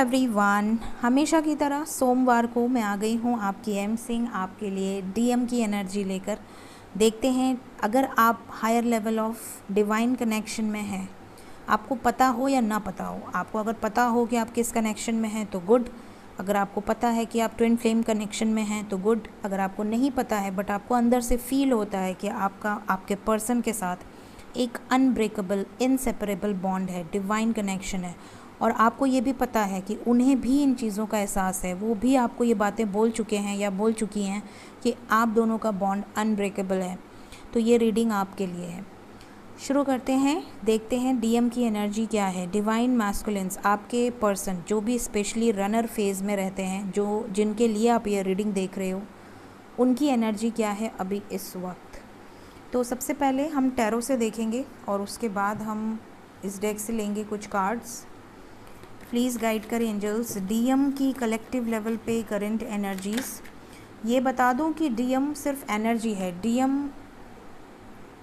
Everyone, हमेशा की तरह सोमवार को मैं आ गई हूँ आपकी एम सिंह आपके लिए डीएम की एनर्जी लेकर। देखते हैं, अगर आप higher level of divine connection में हैं, आपको पता हो या ना पता हो, आपको अगर पता हो कि आप किस कनेक्शन में हैं तो गुड। अगर आपको पता है कि आप ट्विन फ्लेम कनेक्शन में हैं तो गुड। अगर आपको नहीं पता है बट आपको अंदर से फील होता है कि आपके पर्सन के साथ एक अनब्रेकेबल इनसेपरेबल बॉन्ड है, डिवाइन कनेक्शन है, और आपको ये भी पता है कि उन्हें भी इन चीज़ों का एहसास है, वो भी आपको ये बातें बोल चुके हैं या बोल चुकी हैं कि आप दोनों का बॉन्ड अनब्रेकेबल है, तो ये रीडिंग आपके लिए है। शुरू करते हैं, देखते हैं डीएम की एनर्जी क्या है। डिवाइन मैस्कुलिन्स, आपके पर्सन जो भी स्पेशली रनर फेज़ में रहते हैं, जो जिनके लिए आप ये रीडिंग देख रहे हो, उनकी एनर्जी क्या है अभी इस वक्त। तो सबसे पहले हम टैरो से देखेंगे और उसके बाद हम इस डेक से लेंगे कुछ कार्ड्स। प्लीज़ गाइड करें एंजल्स डीएम की कलेक्टिव लेवल पे करंट एनर्जीज़। ये बता दूं कि डीएम सिर्फ एनर्जी है, डीएम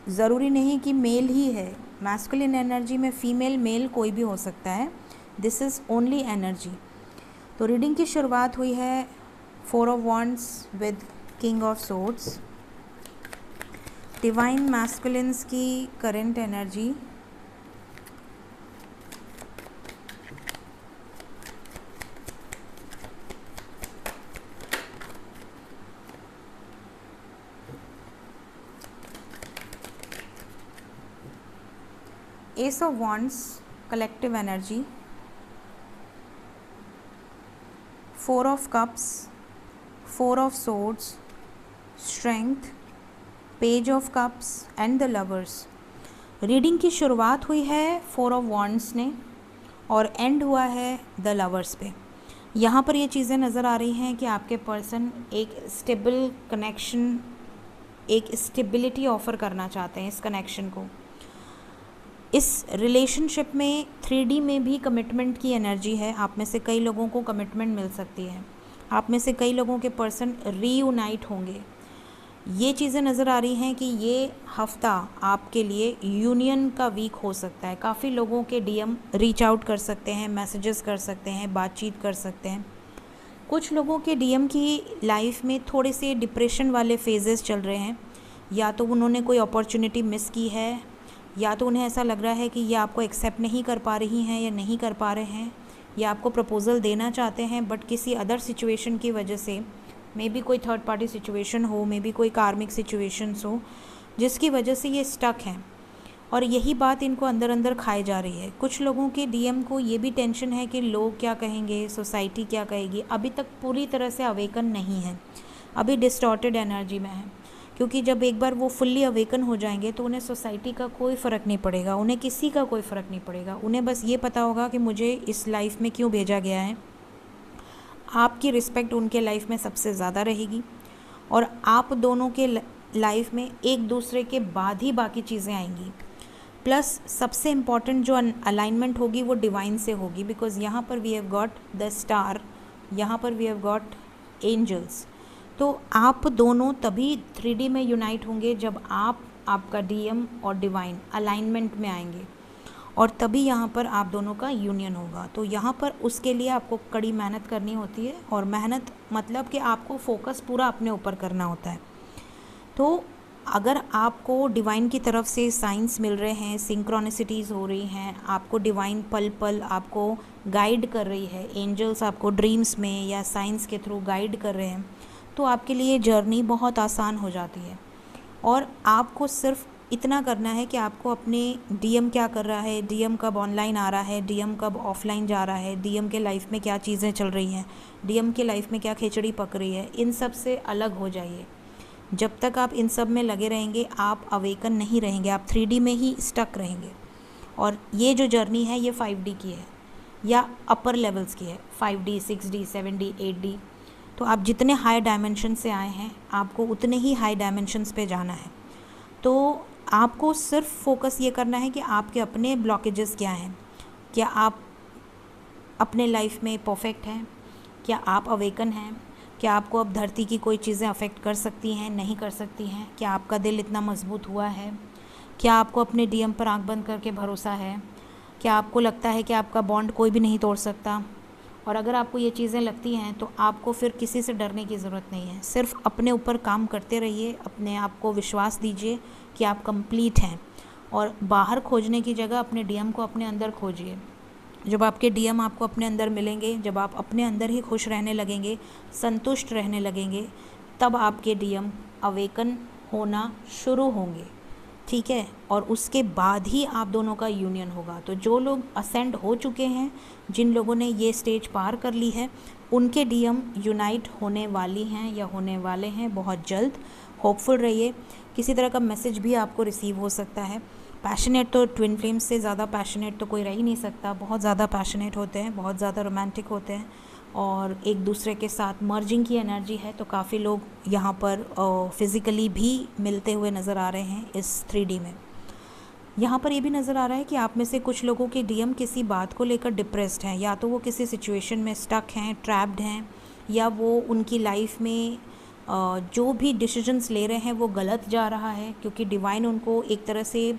ज़रूरी नहीं कि मेल ही है। मैस्कुलिन एनर्जी में फीमेल मेल कोई भी हो सकता है, दिस इज़ ओनली एनर्जी। तो रीडिंग की शुरुआत हुई है 4 of wands with king of swords. Divine masculines की current energy, ace of wands collective energy, 4 of cups, 4 of swords, strength, page of cups and the lovers. Reading की शुरुआत हुई है 4 ऑफ वॉन्ड्स ने और एंड हुआ है द लवर्स पे। यहाँ पर ये चीज़ें नज़र आ रही हैं कि आपके पर्सन एक स्टेबल कनेक्शन, एक स्टेबिलिटी ऑफ़र करना चाहते हैं इस कनेक्शन को। इस रिलेशनशिप में 3D में भी कमिटमेंट की एनर्जी है। आप में से कई लोगों को कमिटमेंट मिल सकती है, आप में से कई लोगों के पर्सन रीयूनाइट होंगे। ये चीज़ें नज़र आ रही हैं कि ये हफ्ता आपके लिए यूनियन का वीक हो सकता है। काफ़ी लोगों के डीएम रीच आउट कर सकते हैं, मैसेजेस कर सकते हैं, बातचीत कर सकते हैं। कुछ लोगों के डीएम की लाइफ में थोड़े से डिप्रेशन वाले फेजेस चल रहे हैं, या तो उन्होंने कोई अपॉर्चुनिटी मिस की है, या तो उन्हें ऐसा लग रहा है कि ये आपको एक्सेप्ट नहीं कर पा रही हैं या नहीं कर पा रहे हैं, या आपको प्रपोज़ल देना चाहते हैं बट किसी अदर सिचुएशन की वजह से, मे बी कोई थर्ड पार्टी सिचुएशन हो, मे बी कोई कार्मिक सिचुएशंस हो, जिसकी वजह से ये स्टक हैं और यही बात इनको अंदर अंदर खाई जा रही है। कुछ लोगों के डीएम को ये भी टेंशन है कि लोग क्या कहेंगे, सोसाइटी क्या कहेगी। अभी तक पूरी तरह से अवेकन नहीं है, अभी डिस्टॉर्टेड एनर्जी में है, क्योंकि जब एक बार वो फुल्ली अवेकन हो जाएंगे तो उन्हें सोसाइटी का कोई फ़र्क नहीं पड़ेगा, उन्हें किसी का कोई फ़र्क नहीं पड़ेगा। उन्हें बस ये पता होगा कि मुझे इस लाइफ में क्यों भेजा गया है। आपकी रिस्पेक्ट उनके लाइफ में सबसे ज़्यादा रहेगी और आप दोनों के लाइफ में एक दूसरे के बाद ही बाकी चीज़ें आएंगी। प्लस सबसे इम्पॉर्टेंट जो अलाइनमेंट होगी वो डिवाइन से होगी, बिकॉज़ यहाँ पर we have got the star, यहाँ पर वी हैव गॉट एंजल्स। तो आप दोनों तभी 3D में यूनाइट होंगे जब आपका डीएम और डिवाइन अलाइनमेंट में आएंगे, और तभी यहाँ पर आप दोनों का यूनियन होगा। तो यहाँ पर उसके लिए आपको कड़ी मेहनत करनी होती है, और मेहनत मतलब कि आपको फोकस पूरा अपने ऊपर करना होता है। तो अगर आपको डिवाइन की तरफ से साइंस मिल रहे हैं, सिंक्रोनिसिटीज़ हो रही हैं, आपको डिवाइन पल पल आपको गाइड कर रही है, एंजल्स आपको ड्रीम्स में या साइंस के थ्रू गाइड कर रहे हैं, तो आपके लिए जर्नी बहुत आसान हो जाती है। और आपको सिर्फ इतना करना है कि आपको अपने डीएम क्या कर रहा है, डीएम कब ऑनलाइन आ रहा है, डीएम कब ऑफलाइन जा रहा है, डीएम के लाइफ में क्या चीज़ें चल रही हैं, डीएम के लाइफ में क्या खिचड़ी पक रही है, इन सब से अलग हो जाइए। जब तक आप इन सब में लगे रहेंगे आप अवेकन नहीं रहेंगे, आप 3D में ही स्टक रहेंगे। और ये जो जर्नी है ये 5D की है या अपर लेवल्स की है, 5D, 6D, 7D, 8D। तो आप जितने हाई डायमेंशन से आए हैं आपको उतने ही हाई डायमेंशंस पे जाना है। तो आपको सिर्फ फोकस ये करना है कि आपके अपने ब्लॉकेजेस क्या हैं, क्या आप अपने लाइफ में परफेक्ट हैं, क्या आप अवेकन हैं, क्या आपको अब धरती की कोई चीज़ें अफेक्ट कर सकती हैं, नहीं कर सकती हैं, क्या आपका दिल इतना मजबूत हुआ है, क्या आपको अपने डीएम पर आंख बंद करके भरोसा है, क्या आपको लगता है कि आपका बॉन्ड कोई भी नहीं तोड़ सकता। और अगर आपको ये चीज़ें लगती हैं तो आपको फिर किसी से डरने की ज़रूरत नहीं है। सिर्फ अपने ऊपर काम करते रहिए, अपने आप को विश्वास दीजिए कि आप कंप्लीट हैं, और बाहर खोजने की जगह अपने डीएम को अपने अंदर खोजिए। जब आपके डीएम आपको अपने अंदर मिलेंगे, जब आप अपने अंदर ही खुश रहने लगेंगे, संतुष्ट रहने लगेंगे, तब आपके डीएम अवेकन होना शुरू होंगे, ठीक है। और उसके बाद ही आप दोनों का यूनियन होगा। तो जो लोग असेंड हो चुके हैं, जिन लोगों ने ये स्टेज पार कर ली है, उनके डीएम यूनाइट होने वाली हैं या होने वाले हैं बहुत जल्द। होपफुल रहिए। किसी तरह का मैसेज भी आपको रिसीव हो सकता है। पैशनेट तो ट्विन फ्लेम्स से ज़्यादा पैशनेट तो कोई रह ही नहीं सकता। बहुत ज़्यादा पैशनेट होते हैं, बहुत ज़्यादा रोमांटिक होते हैं, और एक दूसरे के साथ मर्जिंग की एनर्जी है। तो काफ़ी लोग यहाँ पर फिज़िकली भी मिलते हुए नज़र आ रहे हैं इस 3D में। यहाँ पर ये भी नज़र आ रहा है कि आप में से कुछ लोगों के डीएम किसी बात को लेकर डिप्रेस्ड हैं, या तो वो किसी सिचुएशन में स्टक हैं, ट्रैप्ड हैं, या वो उनकी लाइफ में जो भी डिसीजंस ले रहे हैं वो गलत जा रहा है, क्योंकि डिवाइन उनको एक तरह से,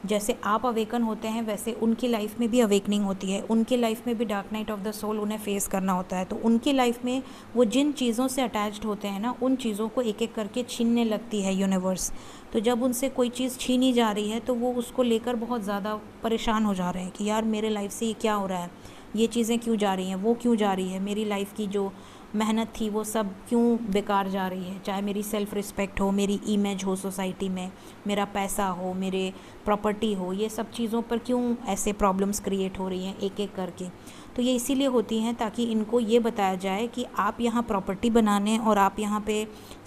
जैसे आप अवेकन होते हैं वैसे उनकी लाइफ में भी अवेकनिंग होती है। उनके लाइफ में भी dark night of the soul उन्हें फेस करना होता है। तो उनकी लाइफ में वो जिन चीज़ों से अटैच्ड होते हैं ना, उन चीज़ों को एक एक करके छीनने लगती है यूनिवर्स। तो जब उनसे कोई चीज़ छीनी जा रही है तो वो उसको लेकर बहुत ज़्यादा परेशान हो जा रहे हैं कि यार मेरे लाइफ से ये क्या हो रहा है, ये चीज़ें क्यों जा रही हैं, वो क्यों जा रही है, मेरी लाइफ की जो मेहनत थी वो सब क्यों बेकार जा रही है। चाहे मेरी सेल्फ़ रिस्पेक्ट हो, मेरी इमेज हो सोसाइटी में, मेरा पैसा हो, मेरे प्रॉपर्टी हो, ये सब चीज़ों पर क्यों ऐसे प्रॉब्लम्स क्रिएट हो रही हैं एक एक करके। तो ये इसीलिए होती हैं ताकि इनको ये बताया जाए कि आप यहाँ प्रॉपर्टी बनाने और आप यहाँ पे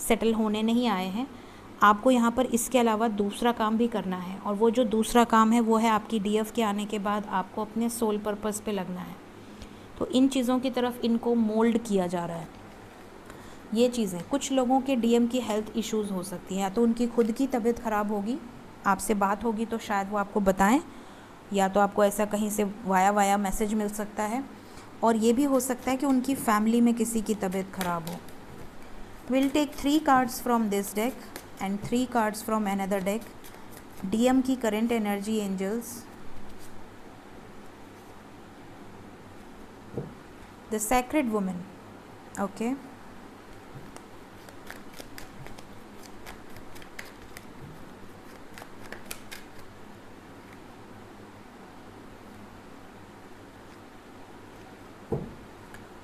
सेटल होने नहीं आए हैं। आपको यहाँ पर इसके अलावा दूसरा काम भी करना है, और वो जो दूसरा काम है वो है आपकी डीएफ के आने के बाद आपको अपने सोल पर्पस पे लगना है। तो इन चीज़ों की तरफ इनको मोल्ड किया जा रहा है। ये चीज़ें, कुछ लोगों के डीएम की हेल्थ इश्यूज़ हो सकती हैं, या तो उनकी खुद की तबीयत ख़राब होगी, आपसे बात होगी तो शायद वो आपको बताएं, या तो आपको ऐसा कहीं से वाया मैसेज मिल सकता है, और ये भी हो सकता है कि उनकी फैमिली में किसी की तबीयत ख़राब हो। Will take 3 cards from this deck and 3 cards from another deck. DM की current energy angels, the sacred woman, okay,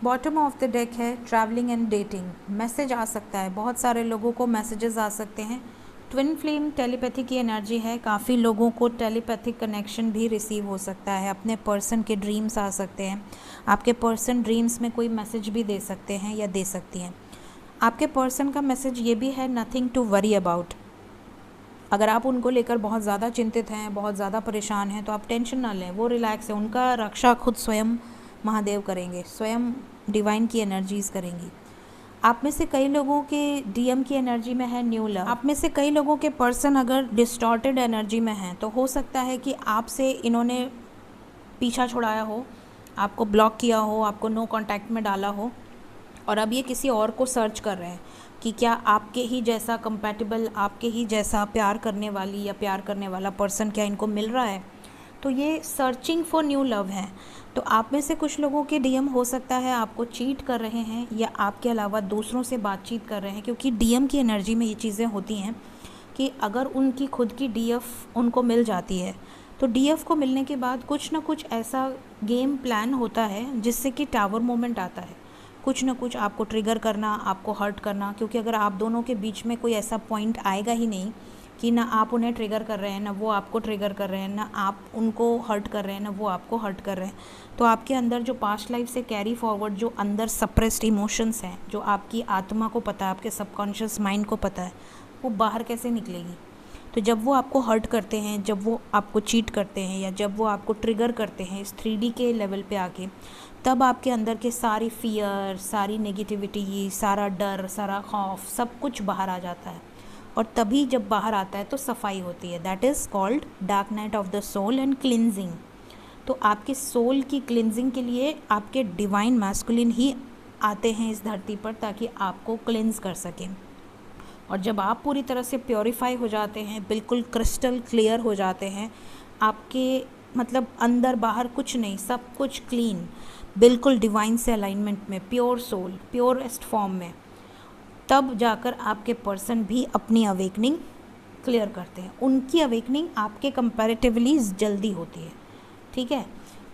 bottom of the deck है ट्रैवलिंग एंड डेटिंग। मैसेज आ सकता है, बहुत सारे लोगों को मैसेजेस आ सकते हैं। ट्विन फ्लेम टेलीपैथी की एनर्जी है, काफ़ी लोगों को टेलीपैथिक कनेक्शन भी रिसीव हो सकता है। अपने पर्सन के ड्रीम्स आ सकते हैं, आपके पर्सन ड्रीम्स में कोई मैसेज भी दे सकते हैं या दे सकती हैं। आपके पर्सन का मैसेज ये भी है, नथिंग टू वरी अबाउट। अगर आप उनको लेकर बहुत ज़्यादा चिंतित हैं, बहुत ज़्यादा परेशान हैं, तो आप टेंशन ना लें, वो रिलैक्स है। उनका रक्षा खुद स्वयं महादेव करेंगे, स्वयं डिवाइन की एनर्जीज़ करेंगी। आप में से कई लोगों के डीएम की एनर्जी में है न्यू लव। आप में से कई लोगों के पर्सन अगर डिस्टॉर्टेड एनर्जी में हैं तो हो सकता है कि आपसे इन्होंने पीछा छुड़ाया हो, आपको ब्लॉक किया हो, आपको नो कांटेक्ट में डाला हो, और अब ये किसी और को सर्च कर रहे हैं कि क्या आपके ही जैसा कंपैटिबल, आपके ही जैसा प्यार करने वाली या प्यार करने वाला पर्सन क्या इनको मिल रहा है। तो ये सर्चिंग फॉर न्यू लव है। तो आप में से कुछ लोगों के डीएम हो सकता है आपको चीट कर रहे हैं, या आपके अलावा दूसरों से बातचीत कर रहे हैं, क्योंकि डीएम की एनर्जी में ये चीज़ें होती हैं कि अगर उनकी खुद की डीएफ उनको मिल जाती है तो डीएफ को मिलने के बाद कुछ ना कुछ ऐसा गेम प्लान होता है जिससे कि टावर मोमेंट आता है। कुछ ना कुछ आपको ट्रिगर करना, आपको हर्ट करना, क्योंकि अगर आप दोनों के बीच में कोई ऐसा पॉइंट आएगा ही नहीं कि ना आप उन्हें ट्रिगर कर रहे हैं, ना वो आपको ट्रिगर कर रहे हैं, ना आप उनको हर्ट कर रहे हैं, ना वो आपको हर्ट कर रहे हैं, तो आपके अंदर जो पास्ट लाइफ से कैरी फॉरवर्ड जो अंदर सप्रेस्ड इमोशंस हैं, जो आपकी आत्मा को पता है, आपके सबकॉन्शियस माइंड को पता है, वो बाहर कैसे निकलेगी। तो जब वो आपको हर्ट करते हैं, जब वो आपको चीट करते हैं, या जब वो आपको ट्रिगर करते हैं इस 3D के लेवल पे आके, तब आपके अंदर के सारी फियर, सारी नेगेटिविटी, सारा डर, सारा खौफ, सब कुछ बाहर आ जाता है। और तभी जब बाहर आता है तो सफाई होती है। That is called dark night of the soul and cleansing. तो आपके सोल की क्लिनजिंग के लिए आपके डिवाइन मैस्कुलिन ही आते हैं इस धरती पर, ताकि आपको क्लिनज कर सकें। और जब आप पूरी तरह से प्योरीफाई हो जाते हैं, बिल्कुल क्रिस्टल क्लियर हो जाते हैं, आपके मतलब अंदर बाहर कुछ नहीं, सब कुछ क्लीन, बिल्कुल डिवाइन से अलाइनमेंट में, प्योर सोल, प्योरेस्ट फॉर्म में, तब जाकर आपके पर्सन भी अपनी अवेकनिंग क्लियर करते हैं। उनकी अवेकनिंग आपके कंपैरेटिवली जल्दी होती है, ठीक है।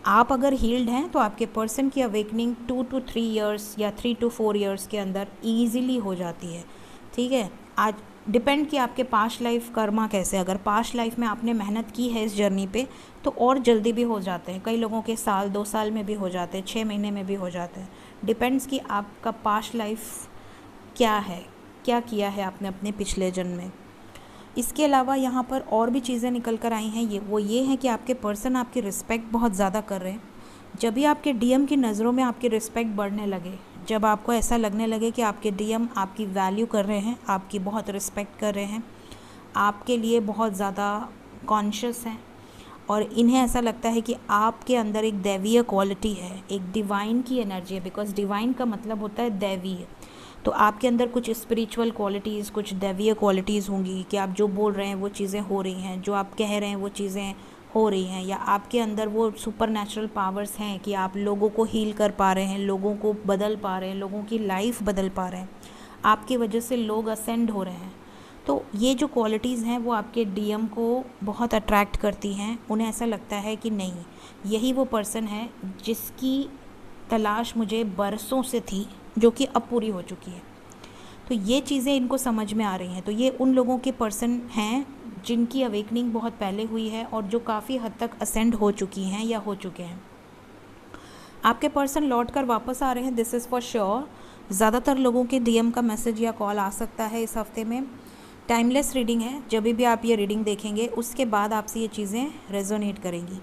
आप अगर हील्ड हैं तो आपके पर्सन की अवेकनिंग 2 to 3 ईयर्स या 3 to 4 ईयर्स के अंदर ईजिली हो जाती है, ठीक है। आज डिपेंड कि आपके पास्ट लाइफ कर्मा कैसे, अगर पास्ट लाइफ में आपने मेहनत की है इस जर्नी पे तो और जल्दी भी हो जाते हैं। कई लोगों के साल 2 साल में भी हो जाते हैं, 6 महीने में भी हो जाते हैं। डिपेंड्स कि आपका पास्ट लाइफ क्या है, क्या किया है आपने अपने पिछले जन्म में। इसके अलावा यहाँ पर और भी चीज़ें निकल कर आई हैं, ये हैं कि आपके पर्सन आपकी रिस्पेक्ट बहुत ज़्यादा कर रहे हैं। जब भी आपके डीएम की नज़रों में आपकी रिस्पेक्ट बढ़ने लगे, जब आपको ऐसा लगने लगे कि आपके डीएम आपकी वैल्यू कर रहे हैं, आपकी बहुत रिस्पेक्ट कर रहे हैं, आपके लिए बहुत ज़्यादा कॉन्शियस हैं, और इन्हें ऐसा लगता है कि आपके अंदर एक दैवीय क्वालिटी है, एक डिवाइन की एनर्जी है, बिकॉज डिवाइन का मतलब होता है दैवीय। तो आपके अंदर कुछ स्पिरिचुअल क्वालिटीज़, कुछ दैवीय क्वालिटीज़ होंगी कि आप जो बोल रहे हैं वो चीज़ें हो रही हैं, जो आप कह रहे हैं वो चीज़ें हो रही हैं, या आपके अंदर वो सुपर नेचुरल पावर्स हैं कि आप लोगों को हील कर पा रहे हैं, लोगों को बदल पा रहे हैं, लोगों की लाइफ बदल पा रहे हैं, आपकी वजह से लोग असेंड हो रहे हैं। तो ये जो क्वालिटीज़ हैं वो आपके डीएम को बहुत अट्रैक्ट करती हैं। उन्हें ऐसा लगता है कि नहीं, यही वो पर्सन है जिसकी तलाश मुझे बरसों से थी, जो कि अब पूरी हो चुकी है। तो ये चीज़ें इनको समझ में आ रही हैं। तो ये उन लोगों के पर्सन हैं जिनकी अवेकनिंग बहुत पहले हुई है और जो काफ़ी हद तक असेंड हो चुकी हैं या हो चुके हैं। आपके पर्सन लौट कर वापस आ रहे हैं, दिस इज़ फॉर श्योर। ज़्यादातर लोगों के डीएम का मैसेज या कॉल आ सकता है इस हफ्ते में। टाइमलेस रीडिंग है, जब भी आप ये रीडिंग देखेंगे उसके बाद आपसे ये चीज़ें रेजोनेट करेंगी।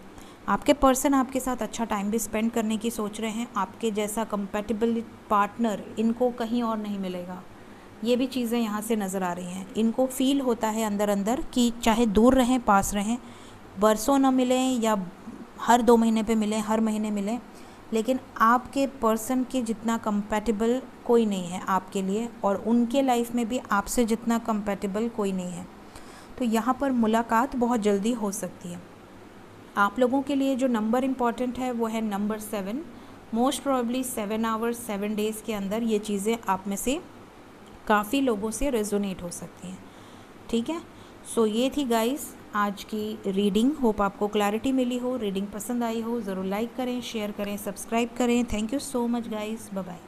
आपके पर्सन आपके साथ अच्छा टाइम भी स्पेंड करने की सोच रहे हैं। आपके जैसा कंपैटिबल पार्टनर इनको कहीं और नहीं मिलेगा, ये भी चीज़ें यहाँ से नज़र आ रही हैं। इनको फील होता है अंदर अंदर कि चाहे दूर रहें पास रहें, बरसों ना मिलें या हर 2 महीने पे मिलें, हर महीने मिलें, लेकिन आपके पर्सन के जितना कंपैटिबल कोई नहीं है आपके लिए, और उनके लाइफ में भी आपसे जितना कंपैटिबल कोई नहीं है। तो यहाँ पर मुलाकात बहुत जल्दी हो सकती है। आप लोगों के लिए जो नंबर इम्पॉर्टेंट है वो है number 7। Most probably 7 hours 7 days के अंदर ये चीज़ें आप में से काफ़ी लोगों से रेजोनेट हो सकती हैं, ठीक है। सो ये थी गाइस आज की रीडिंग। होप आपको क्लैरिटी मिली हो, रीडिंग पसंद आई हो। ज़रूर लाइक करें, शेयर करें, सब्सक्राइब करें। Thank you so much guys, bye bye.